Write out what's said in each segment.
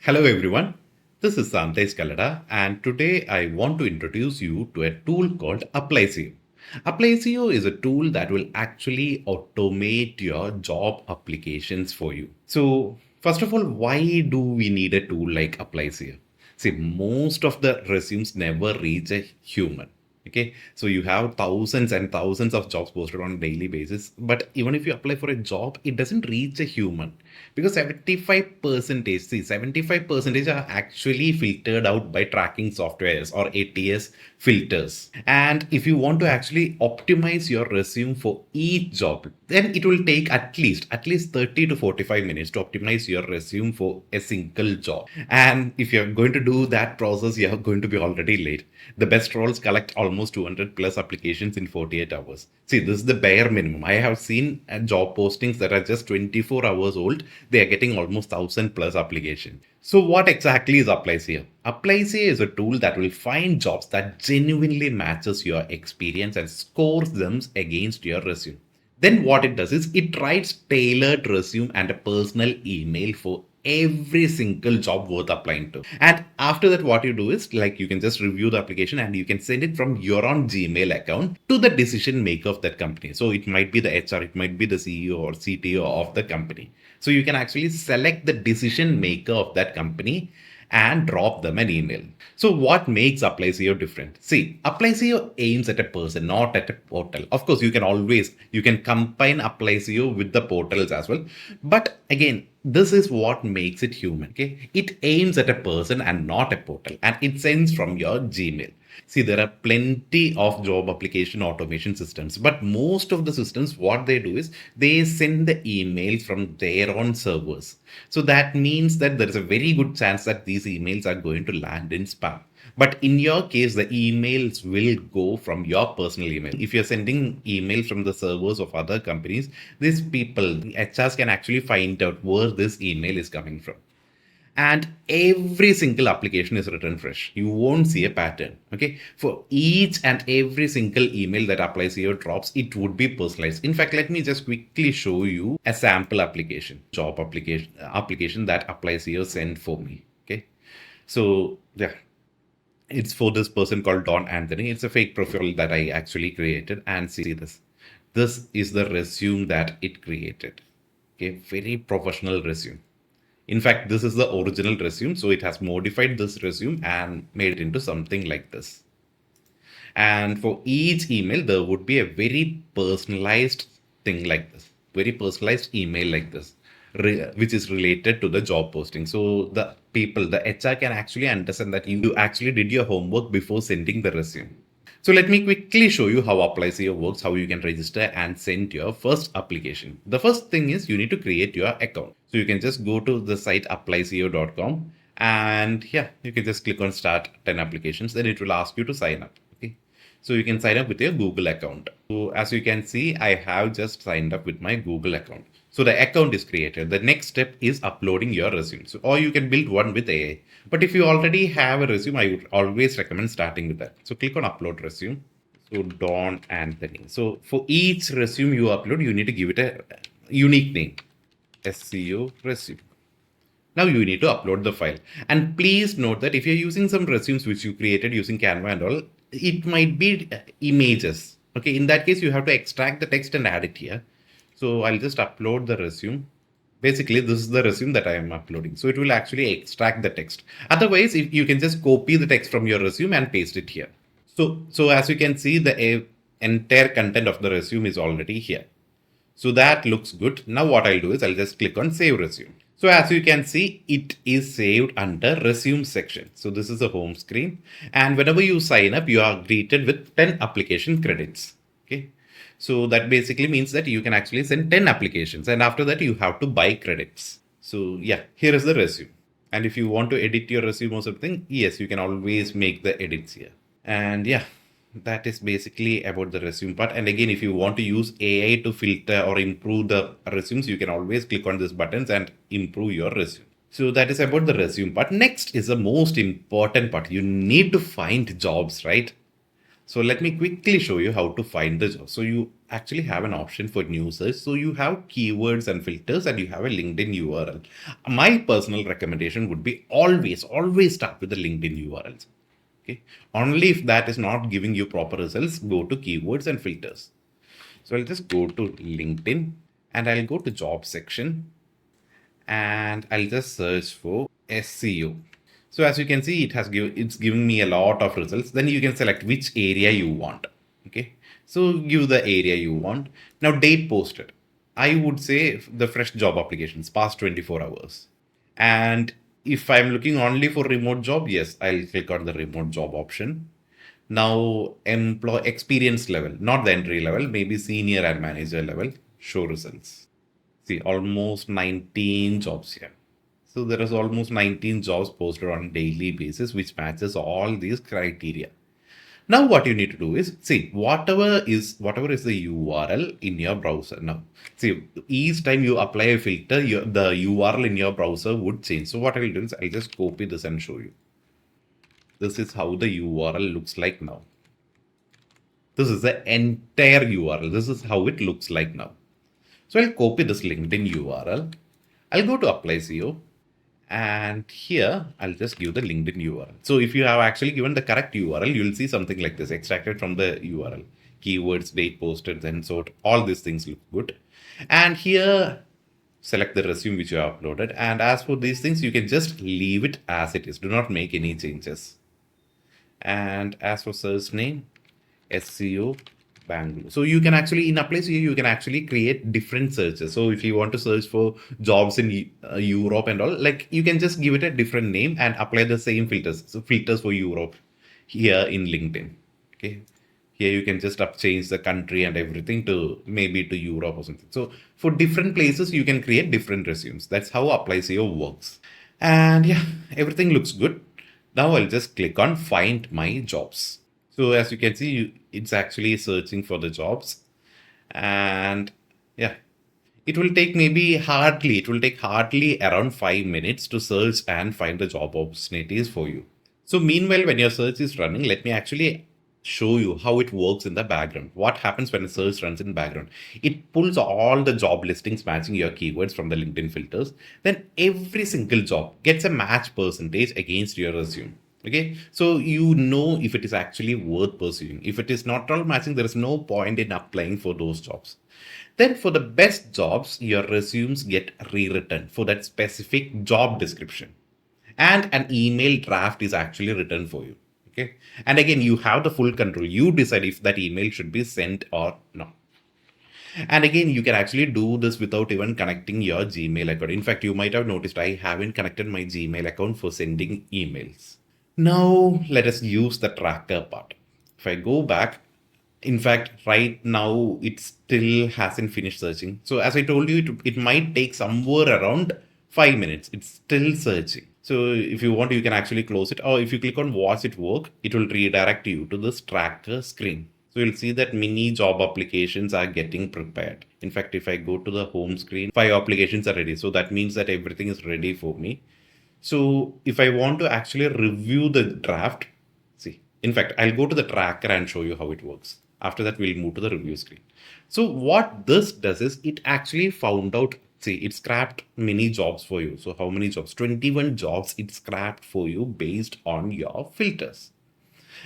Hello everyone, this is Sandesh Kalada and today I want to introduce you to a tool called Applyzio. Applyzio is a tool that will actually automate your job applications for you. So first of all, why do we need a tool like Applyzio? See, most of the resumes never reach a human. Okay, so you have thousands and thousands of jobs posted on a daily basis, but even if you apply for a job, it doesn't reach a human because 75% see 75% are actually filtered out by tracking softwares or ATS filters. And if you want to actually optimize your resume for each job, then it will take at least 30 to 45 minutes to optimize your resume for a single job. And if you're going to do that process, you're going to be already late. The best roles collect almost 200 plus applications in 48 hours. See, this is the bare minimum. I have seen job postings that are just 24 hours old. They are getting almost 1000 plus applications. So what exactly is Applyzio? Applyzio is a tool that will find jobs that genuinely matches your experience and scores them against your resume. Then what it does is it writes tailored resume and a personal email for every single job worth applying to. And after that, what you do is like you can just review the application and you can send it from your own Gmail account to the decision maker of that company. So it might be the HR, it might be the CEO or CTO of the company. So you can actually select the decision maker of that company and drop them an email. So what makes Applyzio different? See, Applyzio aims at a person, not at a portal. Of course, you can combine Applyzio with the portals as well. But again, this is what makes it human. Okay, it aims at a person and not a portal, and it sends from your Gmail. See, there are plenty of job application automation systems, but most of the systems, what they do is they send the emails from their own servers. So that means that there is a very good chance that these emails are going to land in spam. But in your case, the emails will go from your personal email. If you're sending emails from the servers of other companies, these people, HRs can actually find out where this email is coming from. And every single application is written fresh. You won't see a pattern. Okay, for each and every single email that Applyzio drops, it would be personalized. In fact, let me just quickly show you a sample application, job application that Applyzio sent for me. Okay, so yeah, it's for this person called Don Anthony. It's a fake profile that I actually created. And see this. This is the resume that it created. Okay, very professional resume. In fact, this is the original resume. So it has modified this resume and made it into something like this. And for each email, there would be a very personalized thing like this, very personalized email like this, which is related to the job posting. So the people, the HR can actually understand that you actually did your homework before sending the resume. So let me quickly show you how Applyzio works, how you can register and send your first application. The first thing is you need to create your account. So you can just go to the site applyzio.com and yeah, you can just click on start 10 applications. Then it will ask you to sign up. Okay. So you can sign up with your Google account. So as you can see, I have just signed up with my Google account. So the account is created. The next step is uploading your resume. So, or you can build one with AI. But if you already have a resume, I would always recommend starting with that. So click on upload resume. So Don Anthony. So for each resume you upload, you need to give it a unique name. SCO resume. Now you need to upload the file. And please note that if you're using some resumes which you created using Canva and all, it might be images. Okay, in that case, you have to extract the text and add it here. So I'll just upload the resume. Basically, this is the resume that I am uploading. So it will actually extract the text. Otherwise, if you can just copy the text from your resume and paste it here. So as you can see, the entire content of the resume is already here. So that looks good. Now what I'll do is I'll just click on save resume. So as you can see, it is saved under resume section. So this is the home screen. And whenever you sign up, you are greeted with 10 application credits. Okay. So that basically means that you can actually send 10 applications. And after that, you have to buy credits. So yeah, here is the resume. And if you want to edit your resume or something, yes, you can always make the edits here. And yeah, that is basically about the resume part. And again, if you want to use AI to filter or improve the resumes, you can always click on these buttons and improve your resume. So that is about the resume part. Next is the most important part. You need to find jobs, right? So let me quickly show you how to find the job. So you actually have an option for new search. So you have keywords and filters and you have a LinkedIn URL. My personal recommendation would be always start with the LinkedIn URLs. Okay. Only if that is not giving you proper results, go to keywords and filters. So I'll just go to LinkedIn and I'll go to job section and I'll just search for SEO. So as you can see, it's giving me a lot of results. Then you can select which area you want. Okay. So give the area you want. Now date posted. I would say the fresh job applications past 24 hours. And if I'm looking only for remote job, yes, I'll click on the remote job option. Now employee experience level, not the entry level, maybe senior and manager level, show results. See, almost 19 jobs here. So there is almost 19 jobs posted on daily basis, which matches all these criteria. Now what you need to do is see whatever is the URL in your browser. Now see each time you apply a filter, the URL in your browser would change. So what I'll do is I'll just copy this and show you. This is how the URL looks like now. This is the entire URL. This is how it looks like now. So I'll copy this LinkedIn URL. I'll go to Applyzio and here I'll just give the LinkedIn URL. So if you have actually given the correct URL, you'll see something like this extracted from the URL. Keywords, date posted, then sort, all these things look good. And here select the resume which you have uploaded. And as for these things, you can just leave it as it is. Do not make any changes. And as for search name, SEO Bangalore. So you can actually in Applyzio you can actually create different searches. So if you want to search for jobs in Europe and all, like you can just give it a different name and apply the same filters. So filters for Europe here in LinkedIn. Okay. Here you can just change the country and everything to maybe to Europe or something. So for different places you can create different resumes. That's how Applyzio works. And yeah, everything looks good. Now I'll just click on find my jobs. So as you can see, it's actually searching for the jobs. And yeah, it will take hardly around 5 minutes to search and find the job opportunities for you. So meanwhile, when your search is running, let me actually show you how it works in the background. What happens when a search runs in background? It pulls all the job listings matching your keywords from the LinkedIn filters. Then every single job gets a match percentage against your resume. Okay, so you know if it is actually worth pursuing. If it is not all matching, there is no point in applying for those jobs. Then for the best jobs, your resumes get rewritten for that specific job description. And an email draft is actually written for you. Okay. And again, you have the full control. You decide if that email should be sent or not. And again, you can actually do this without even connecting your Gmail account. In fact, you might have noticed I haven't connected my Gmail account for sending emails. Now, let us use the tracker part. If I go back, in fact, right now it still hasn't finished searching. So as I told you, it might take somewhere around 5 minutes. It's still searching. So if you want, you can actually close it. Or if you click on watch it work, it will redirect you to this tracker screen. So you'll see that many job applications are getting prepared. In fact, if I go to the home screen, 5 applications are ready. So that means that everything is ready for me. So if I want to actually review the draft, see, in fact, I'll go to the tracker and show you how it works. After that, we'll move to the review screen. So what this does is it actually found out, see, it scrapped many jobs for you. So how many jobs? 21 jobs it scrapped for you based on your filters.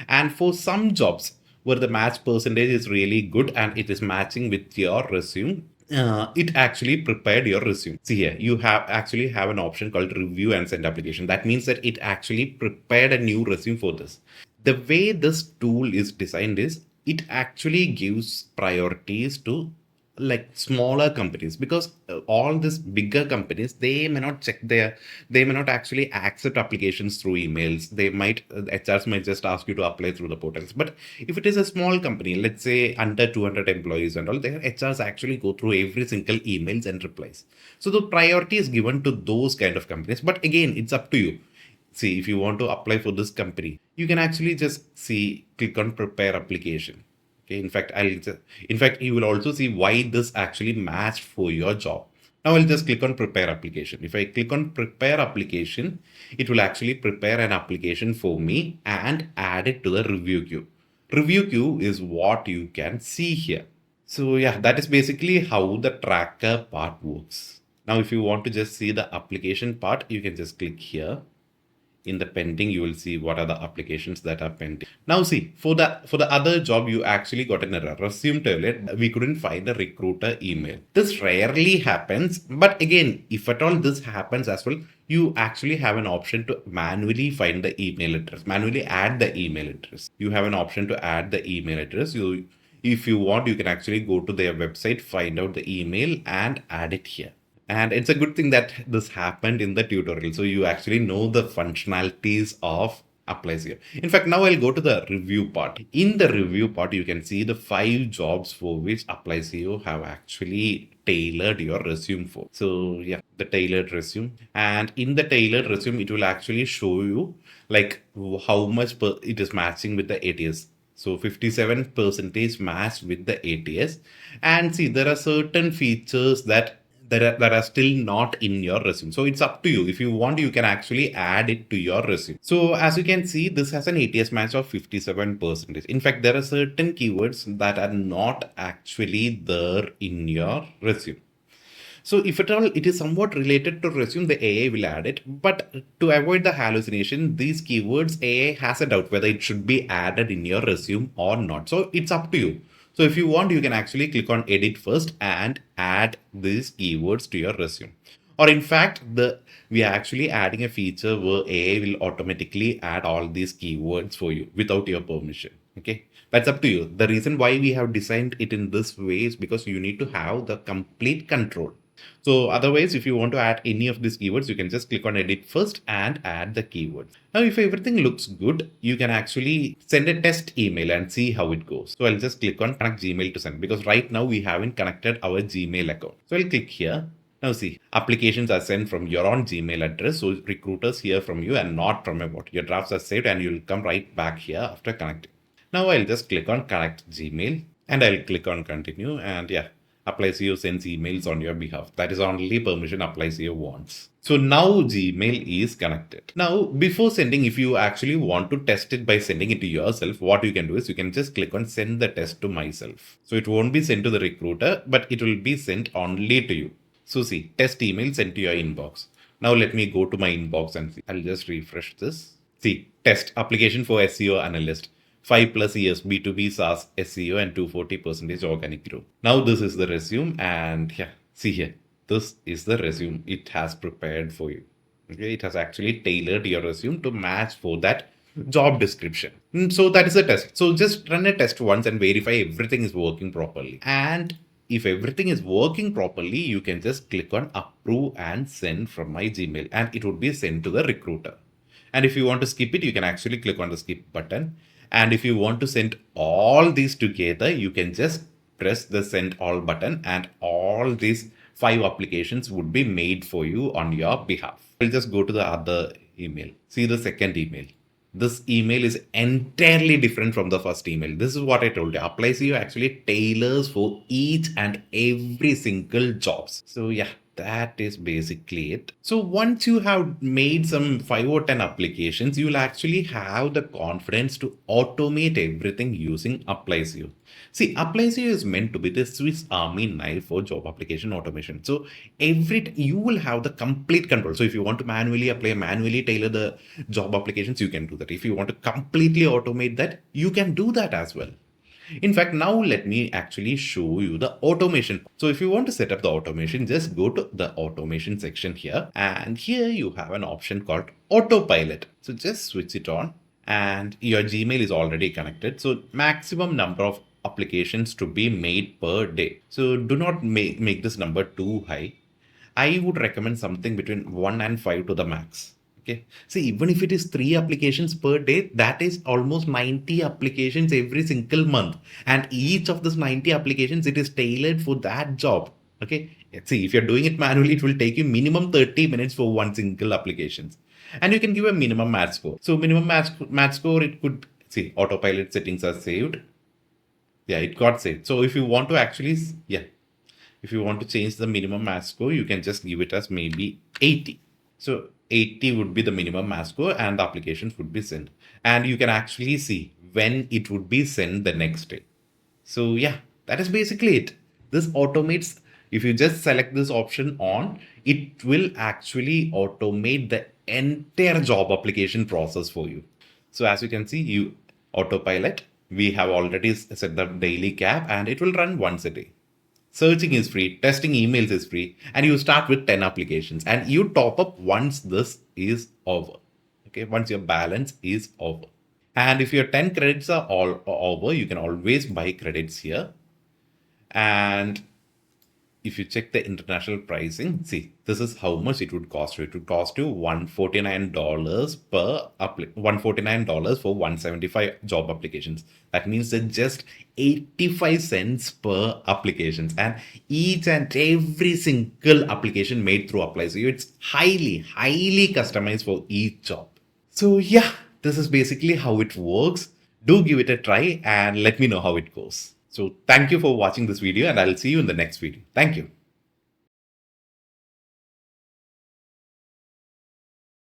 And for some jobs where the match percentage is really good and it is matching with your resume, it actually prepared your resume. See here, you have an option called review and send application. That means that it actually prepared a new resume for this. The way this tool is designed is it actually gives priorities to like smaller companies because all these bigger companies they may not actually accept applications through emails. They might HRs might just ask you to apply through the portals. But if it is a small company, let's say under 200 employees and all, their HRs actually go through every single emails and replies. So the priority is given to those kind of companies. But again, it's up to you. See, if you want to apply for this company, you can actually just click on prepare application. Okay, in fact, you will also see why this actually matched for your job. Now I'll just click on prepare application. If I click on prepare application, it will actually prepare an application for me and add it to the review queue. Review queue is what you can see here. So yeah, that is basically how the tracker part works. Now, if you want to just see the application part, you can just click here. In the pending, you will see what are the applications that are pending. Now see, for the other job, you actually got an error. Resume template, we couldn't find a recruiter email. This rarely happens, but again, if at all this happens as well, you actually have an option to manually find the email address, manually add the email address. You have an option to add the email address. If you want, you can actually go to their website, find out the email and add it here. And it's a good thing that this happened in the tutorial. So you actually know the functionalities of Applyzio. In fact, now I'll go to the review part. In the review part, you can see the 5 jobs for which Applyzio have actually tailored your resume for. So yeah, the tailored resume. And in the tailored resume, it will actually show you like how much it is matching with the ATS. So 57% matched with the ATS. And see, there are certain features that are still not in your resume. So it's up to you. If you want, you can actually add it to your resume. So as you can see, this has an ATS match of 57%. In fact, there are certain keywords that are not actually there in your resume. So if at all it is somewhat related to resume, the AI will add it. But to avoid the hallucination, these keywords, AI has a doubt whether it should be added in your resume or not. So it's up to you. So if you want, you can actually click on edit first and add these keywords to your resume. Or in fact, we are actually adding a feature where AI will automatically add all these keywords for you without your permission. Okay, that's up to you. The reason why we have designed it in this way is because you need to have the complete control. So otherwise, if you want to add any of these keywords, you can just click on edit first and add the keywords. Now, if everything looks good, you can actually send a test email and see how it goes. So I'll just click on connect Gmail to send because right now we haven't connected our Gmail account. So I'll click here. Now see, applications are sent from your own Gmail address. So recruiters hear from you and not from a bot. Your drafts are saved and you'll come right back here after connecting. Now I'll just click on connect Gmail and I'll click on continue and yeah. Applyzio sends emails on your behalf. That is only permission Applyzio wants. So now Gmail is connected. Now, before sending, if you actually want to test it by sending it to yourself, what you can do is you can just click on send the test to myself. So it won't be sent to the recruiter, but it will be sent only to you. So see, test email sent to your inbox. Now let me go to my inbox and see. I'll just refresh this. See, test application for SEO analyst. 5+ years B2B SaaS SEO and 240% organic growth. Now this is the resume and yeah, see here. This is the resume it has prepared for you. Okay, it has actually tailored your resume to match for that job description. So that is a test. So just run a test once and verify everything is working properly. And if everything is working properly, you can just click on approve and send from my Gmail and it would be sent to the recruiter. And if you want to skip it, you can actually click on the skip button. And if you want to send all these together, you can just press the send all button and all these 5 applications would be made for you on your behalf. I'll just go to the other email. See the second email. This email is entirely different from the first email. This is what I told you. Applyzio actually tailors for each and every single jobs. So yeah, that is basically it. So once you have made some 5 or 10 applications, you'll actually have the confidence to automate everything using Applyzio. See, Applyzio is meant to be the Swiss Army knife for job application automation. So you will have the complete control. So if you want to manually apply, manually tailor the job applications, you can do that. If you want to completely automate that, you can do that as well. In fact, now let me actually show you the automation. So if you want to set up the automation, just go to the automation section here. And here you have an option called Autopilot. So just switch it on and your Gmail is already connected. So maximum number of applications to be made per day. So do not make this number too high. I would recommend something between 1 and 5 to the max. Okay. See, even if it is 3 applications per day, that is almost 90 applications every single month. And each of those 90 applications, it is tailored for that job. Okay. See, if you're doing it manually, it will take you minimum 30 minutes for one single application. And you can give a minimum match score. So minimum match score, it could see autopilot settings are saved. Yeah, it got saved. So if you want to actually, if you want to change the minimum match score, you can just give it as maybe 80. So 80 would be the minimum match score and the applications would be sent. And you can actually see when it would be sent the next day. So yeah, that is basically it. This automates, if you just select this option on, it will actually automate the entire job application process for you. So as you can see, you autopilot, we have already set the daily cap and it will run once a day. Searching is free, testing emails is free, and you start with 10 applications and you top up once this is over. Okay, once your balance is over. And if your 10 credits are all over, you can always buy credits here. And if you check the international pricing, see, this is how much it would cost you. It would cost you $149 per $149 for 175 job applications. That means that just 85 cents per applications, and each and every single application made through Applyzio, it's highly customized for each job. So yeah, this is basically how it works. Do give it a try and let me know how it goes. So thank you for watching this video and I'll see you in the next video. Thank you.